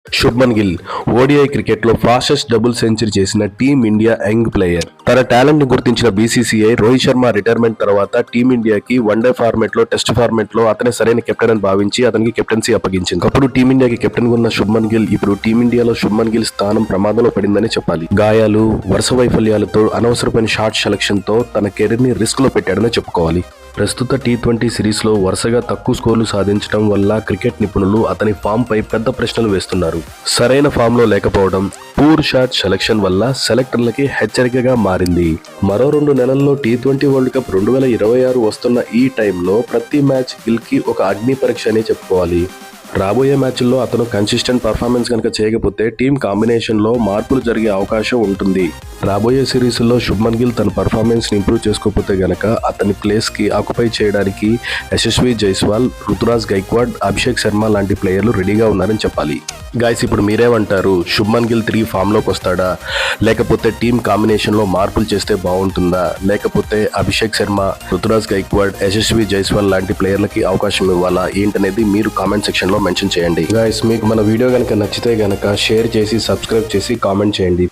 Shubman Gill ODI క్రికెట్లో fastest double century చేసిన team India young player. తన టాలెంట్ ని గుర్తించిన బీసీసీఐ రోహిత్ శర్మ రిటైర్మెంట్ తర్వాత టీమిండియాకి వన్డే ఫార్మాట్ లో, టెస్ట్ ఫార్మాట్ లో అతనే సరైన కెప్టెన్ అని భావించి అతనికి కెప్టెన్సీ అప్పగించింది. అప్పుడు టీమిండియాకి కెప్టెన్ గా ఉన్న శుభ్మన్ గిల్ ఇప్పుడు టీమిండియాలో శుభ్మన్ గిల్ స్థానం ప్రమాదంలో పడిందని చెప్పాలి. గాయాలు, వరుస వైఫల్యాలతో, అనవసరమైన షార్ట్ సెలక్షన్ తో తన కెరీర్ ని రిస్క్ లో పెట్టాడని చెప్పుకోవాలి. ప్రస్తుత టీ20 సిరీస్లో వరుసగా తక్కువ స్కోర్లు సాధించడం వల్ల క్రికెట్ నిపుణులు అతని ఫామ్ పై పెద్ద ప్రశ్నలు వేస్తున్నారు. సరైన ఫామ్ లో లేకపోవడం, పూర్ షాట్ సెలక్షన్ వల్ల సెలెక్టర్లకి హెచ్చరికగా మారింది. మరో 2 నెలల్లో టీ20 వరల్డ్ కప్ 2026 వస్తున్న ఈ టైంలో ప్రతి మ్యాచ్ గిల్ కి ఒక అగ్ని పరీక్ష అనే చెప్పుకోవాలి. రాబోయే మ్యాచ్ల్లో అతను కన్సిస్టెంట్ పర్ఫార్మెన్స్ కనుక చేయకపోతే టీం కాంబినేషన్లో మార్పులు జరిగే అవకాశం ఉంటుంది. రాబోయే సిరీస్లో శుభ్మన్ గిల్ తన పర్ఫార్మెన్స్ ని ఇంప్రూవ్ చేసుకోకపోతే గనక అతని ప్లేస్ కి ఆక్యుపై చేయడానికి యశస్వి జైస్వాల్, రుతురాజ్ గైక్వాడ్, అభిషేక్ శర్మ లాంటి ప్లేయర్లు రెడీగా ఉన్నారని చెప్పాలి. గైస్, ఇప్పుడు మీరేమంటారు? శుభ్మన్ గిల్ తిరిగి ఫామ్ లోకి వస్తాడా, లేకపోతే టీం కాంబినేషన్ లో మార్పులు చేస్తే బాగుంటుందా, లేకపోతే అభిషేక్ శర్మ, రుతురాజ్ గైక్వాడ్, యశస్వి జైస్వాల్ లాంటి ప్లేయర్లకి అవకాశం ఇవ్వాలా ఏంటనేది మీరు కామెంట్ సెక్షన్ లో మెన్షన్ చేయండి. గైస్, మీకు మన వీడియో కనుక నచ్చితే గనక షేర్ చేసి, సబ్స్క్రైబ్ చేసి కామెంట్ చేయండి.